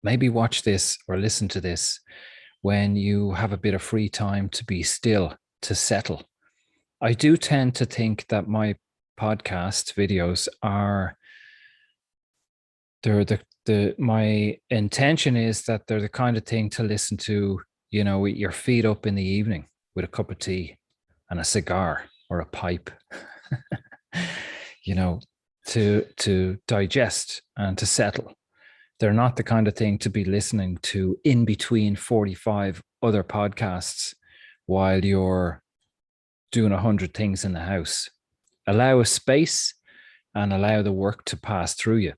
maybe watch this or listen to this when you have a bit of free time to be still, to settle. I do tend to think that my podcast videos are, my intention is that they're the kind of thing to listen to, with your feet up in the evening with a cup of tea and a cigar or a pipe, you know, to digest and to settle. They're not the kind of thing to be listening to in between 45 other podcasts while you're doing 100 things in the house. Allow a space and allow the work to pass through you.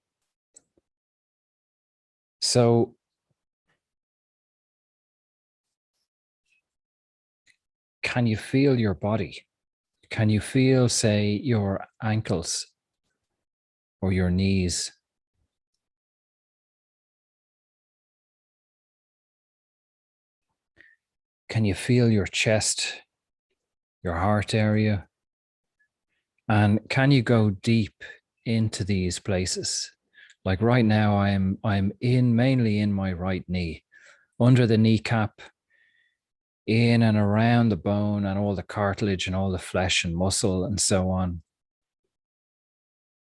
So can you feel your body? Can you feel, say, your ankles or your knees? Can you feel your chest, your heart area? And can you go deep into these places? Like right now, I'm mainly in my right knee, under the kneecap, in and around the bone and all the cartilage and all the flesh and muscle and so on.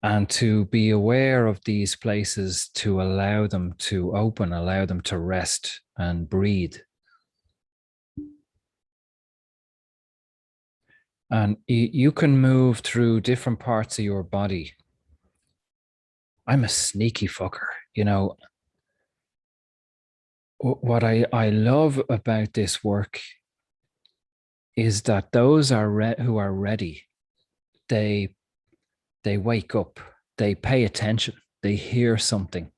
And to be aware of these places, to allow them to open, allow them to rest and breathe. And you can move through different parts of your body. I'm a sneaky fucker, What I love about this work is that those who are ready, they wake up, they pay attention, they hear something.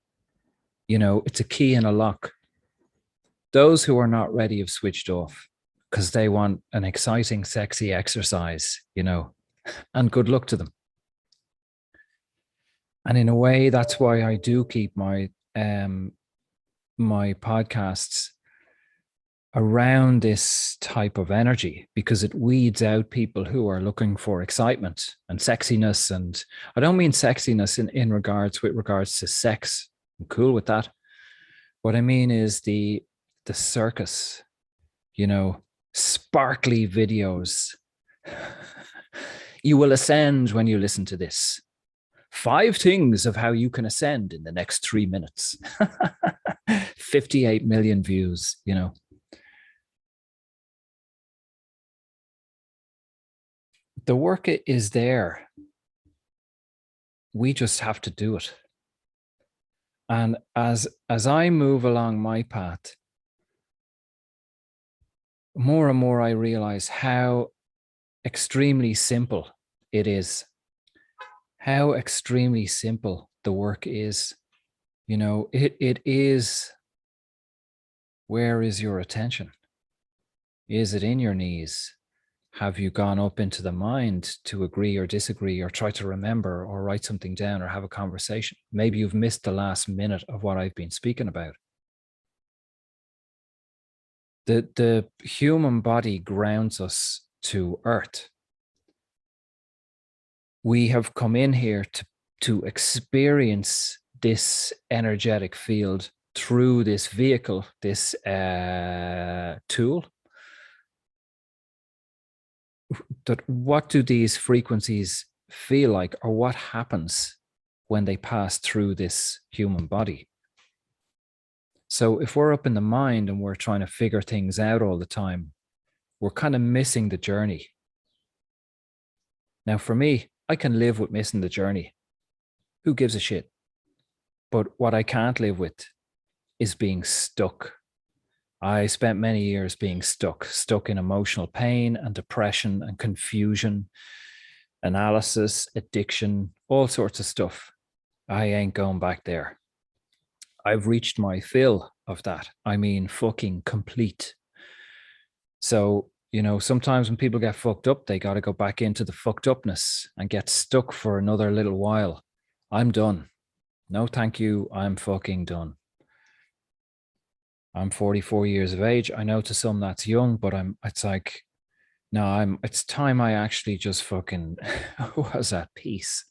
It's a key in a lock. Those who are not ready have switched off because they want an exciting, sexy exercise, and good luck to them. And in a way, that's why I do keep my my podcasts around this type of energy, because it weeds out people who are looking for excitement and sexiness. And I don't mean sexiness in regards to sex. I'm cool with that. What I mean is the circus, sparkly videos. You will ascend when you listen to this. 5 things of how you can ascend in the next 3 minutes. 58 million views, The work is there. We just have to do it. And as I move along my path, more and more I realize how extremely simple it is. How extremely simple the work is. It is, where is your attention? Is it in your knees? Have you gone up into the mind to agree or disagree or try to remember or write something down or have a conversation? Maybe you've missed the last minute of what I've been speaking about. The human body grounds us to earth. We have come in here to experience this energetic field through this vehicle, this tool. That what do these frequencies feel like, or what happens when they pass through this human body? So if we're up in the mind and we're trying to figure things out all the time, we're kind of missing the journey. Now, for me, I can live with missing the journey. Who gives a shit? But what I can't live with is being stuck. I spent many years being stuck in emotional pain and depression and confusion, analysis, addiction, all sorts of stuff. I ain't going back there. I've reached my fill of that. I mean, fucking complete. So, sometimes when people get fucked up, they got to go back into the fucked upness and get stuck for another little while. I'm done. No, thank you. I'm fucking done. I'm 44 years of age. I know to some that's young, but it's time I actually just fucking was at peace.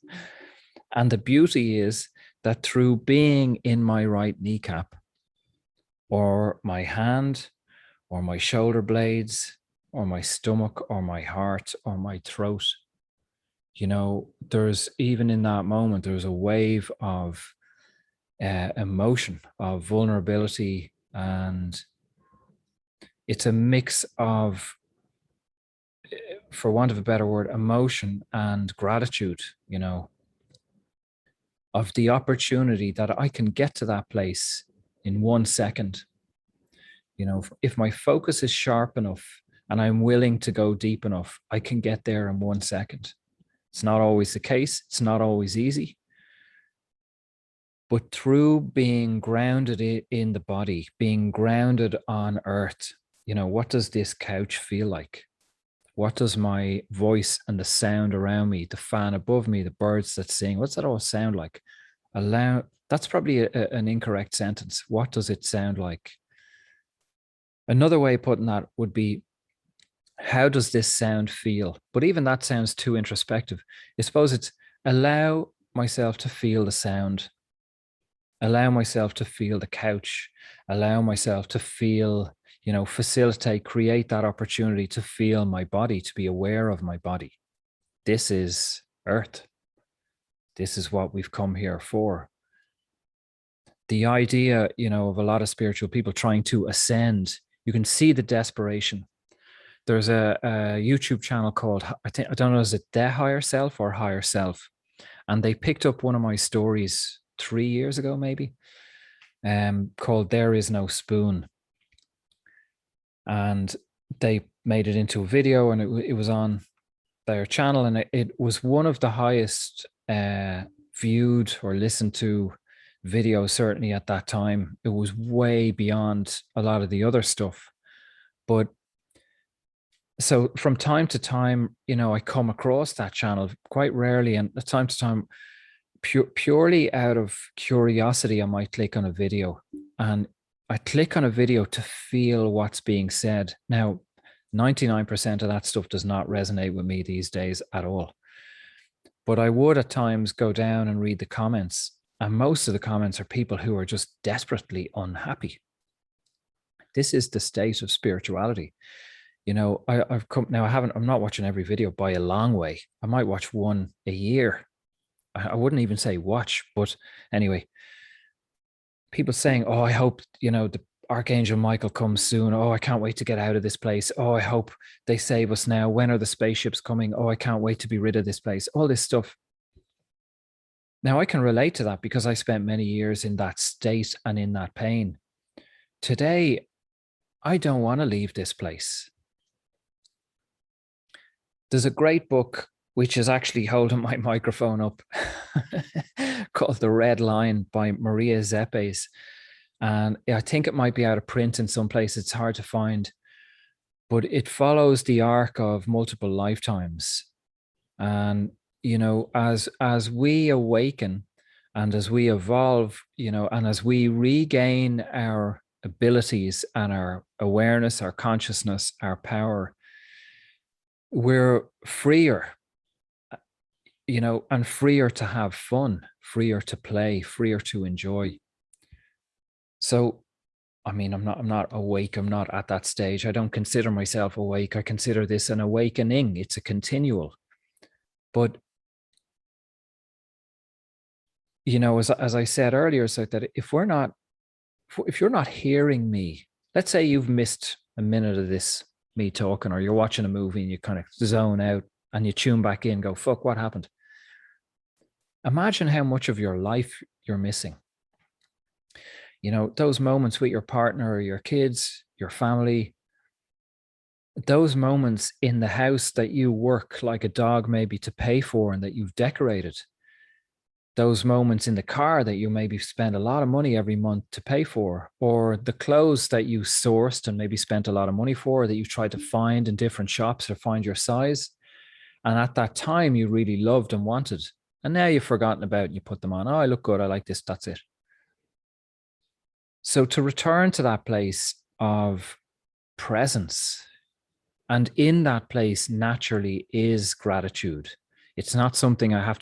And the beauty is that through being in my right kneecap, or my hand, or my shoulder blades, or my stomach, or my heart, or my throat. There's even in that moment, there's a wave of emotion, of vulnerability, and it's a mix of, for want of a better word, emotion and gratitude, of the opportunity that I can get to that place in 1 second. If my focus is sharp enough and I'm willing to go deep enough, I can get there in 1 second. It's not always the case. It's not always easy. But through being grounded in the body, being grounded on earth, what does this couch feel like? What does my voice and the sound around me, the fan above me, the birds that sing, what's that all sound like? That's probably an incorrect sentence. What does it sound like? Another way of putting that would be, how does this sound feel? But even that sounds too introspective. I suppose it's allow myself to feel the sound, allow myself to feel the couch, allow myself to feel, facilitate, create that opportunity to feel my body, to be aware of my body. This is earth. This is what we've come here for. The idea, of a lot of spiritual people trying to ascend, you can see the desperation. There's a YouTube channel called, I don't know, is it The Higher Self or Higher Self? And they picked up one of my stories 3 years ago, maybe, called There Is No Spoon. And they made it into a video, and it was on their channel, and it was one of the highest viewed or listened to videos, certainly at that time. It was way beyond a lot of the other stuff. But so from time to time, I come across that channel quite rarely, and time to time, purely out of curiosity, I might click on a video, and I click on a video to feel what's being said. Now, 99% of that stuff does not resonate with me these days at all. But I would at times go down and read the comments, and most of the comments are people who are just desperately unhappy. This is the state of spirituality. I've come now. I'm not watching every video by a long way. I might watch one a year. I wouldn't even say watch, but anyway, people saying, "Oh, I hope the Archangel Michael comes soon. Oh, I can't wait to get out of this place. Oh, I hope they save us now. When are the spaceships coming? Oh, I can't wait to be rid of this place." All this stuff. Now, I can relate to that because I spent many years in that state and in that pain. Today, I don't want to leave this place. There's a great book, which is actually holding my microphone up, called The Red Line by Maria Zeppes. And I think it might be out of print in some place. It's hard to find, but it follows the arc of multiple lifetimes. And, as we awaken and as we evolve, and as we regain our abilities and our awareness, our consciousness, our power, we're freer, and freer to have fun, freer to play, freer to enjoy. So, I mean, I'm not awake. I'm not at that stage. I don't consider myself awake. I consider this an awakening. It's a continual. But, as I said earlier, so that if you're not hearing me, let's say you've missed a minute of this, me talking, or you're watching a movie and you kind of zone out and you tune back in, go, fuck, what happened? Imagine how much of your life you're missing. Those moments with your partner or your kids, your family, those moments in the house that you work like a dog maybe to pay for and that you've decorated, those moments in the car that you maybe spend a lot of money every month to pay for, or the clothes that you sourced and maybe spent a lot of money for, that you tried to find in different shops or find your size. And at that time you really loved and wanted, and now you've forgotten about it and you put them on. Oh, I look good. I like this. That's it. So to return to that place of presence, and in that place naturally is gratitude. It's not something I have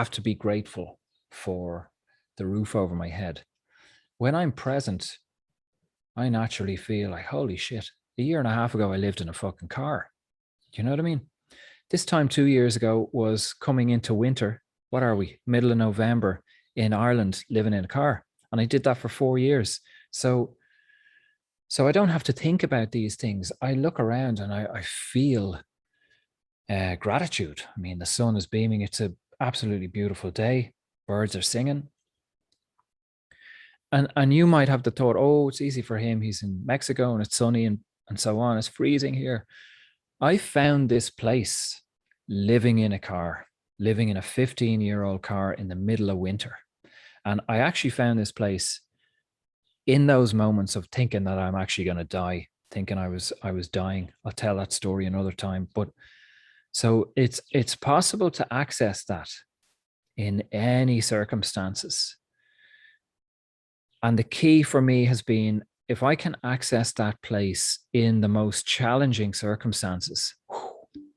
to be grateful for the roof over my head. When I'm present, I naturally feel like, holy shit, a year and a half ago, I lived in a fucking car. Do you know what I mean? This time 2 years ago was coming into winter. What are we? Middle of November in Ireland, living in a car. And I did that for 4 years. So I don't have to think about these things. I look around and I feel gratitude. I mean, the sun is beaming. It's an absolutely beautiful day. Birds are singing. And you might have the thought, oh, it's easy for him. He's in Mexico and it's sunny and so on. It's freezing here. I found this place living in a car, living in a 15-year-old car in the middle of winter. And I actually found this place in those moments of thinking that I'm actually going to die, thinking I was dying. I'll tell that story another time. But so it's possible to access that in any circumstances. And the key for me has been, if I can access that place in the most challenging circumstances,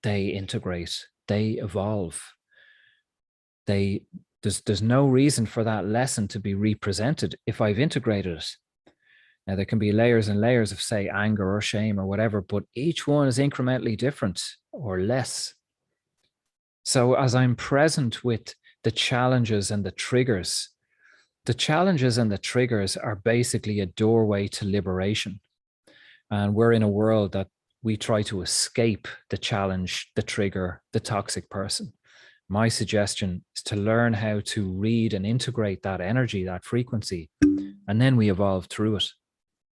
they integrate, they evolve. There's no reason for that lesson to be represented if I've integrated it. Now, there can be layers and layers of, say, anger or shame or whatever, but each one is incrementally different or less. So as I'm present with the challenges and the triggers are basically a doorway to liberation. And we're in a world that we try to escape the challenge, the trigger, the toxic person. My suggestion is to learn how to read and integrate that energy, that frequency, and then we evolve through it.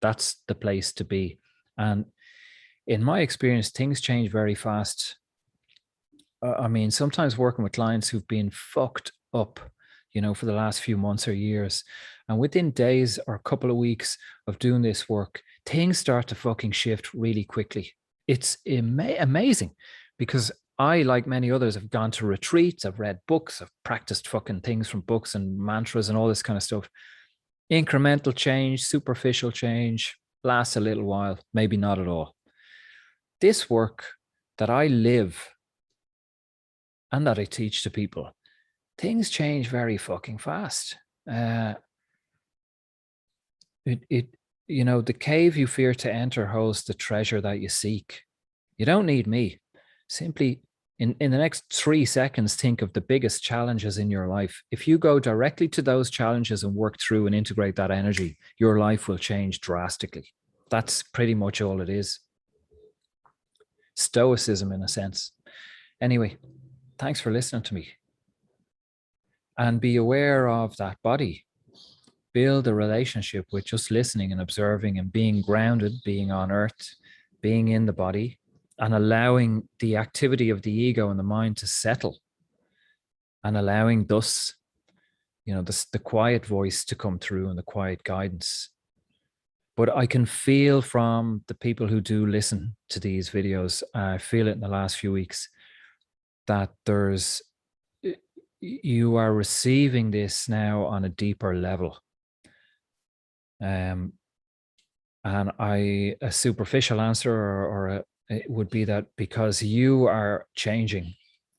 That's the place to be. And in my experience, things change very fast. I mean, sometimes working with clients who've been fucked up, for the last few months or years, and within days or a couple of weeks of doing this work, things start to fucking shift really quickly. It's amazing because I, like many others, have gone to retreats, I've read books, I've practiced fucking things from books and mantras and all this kind of stuff. Incremental change, superficial change, lasts a little while, maybe not at all. This work that I live and that I teach to people, things change very fucking fast. The cave you fear to enter holds the treasure that you seek. You don't need me. Simply in the next 3 seconds, think of the biggest challenges in your life. If you go directly to those challenges and work through and integrate that energy, your life will change drastically. That's pretty much all it is. Stoicism, in a sense. Anyway, thanks for listening to me. And be aware of that body. Build a relationship with just listening and observing and being grounded, being on earth, being in the body, and allowing the activity of the ego and the mind to settle, and allowing thus, the quiet voice to come through and the quiet guidance. But I can feel from the people who do listen to these videos, I feel it in the last few weeks, that you are receiving this now on a deeper level. And a superficial answer it would be that because you are changing,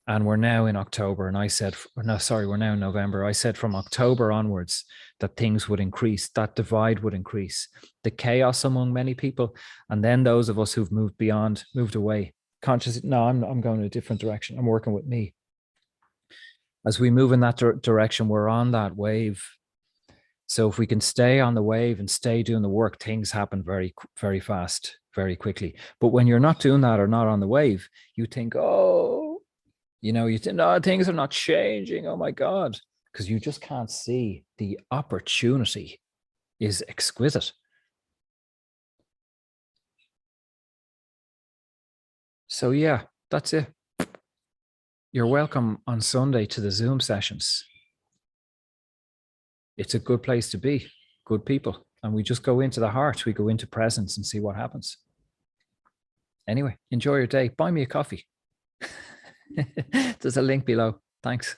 and we're now in October, and we're now in November. I said from October onwards that things would increase, that divide would increase, the chaos among many people, and then those of us who've moved away, consciously, no, I'm going in a different direction. I'm working with me. As we move in that direction, we're on that wave. So if we can stay on the wave and stay doing the work, things happen very, very fast, very quickly. But when you're not doing that or not on the wave, you think, you think, no, things are not changing. Oh my God. Because you just can't see the opportunity is exquisite. So yeah, that's it. You're welcome on Sunday to the Zoom sessions. It's a good place to be, good people. And we just go into the heart, we go into presence and see what happens. Anyway, enjoy your day. Buy me a coffee. There's a link below. Thanks.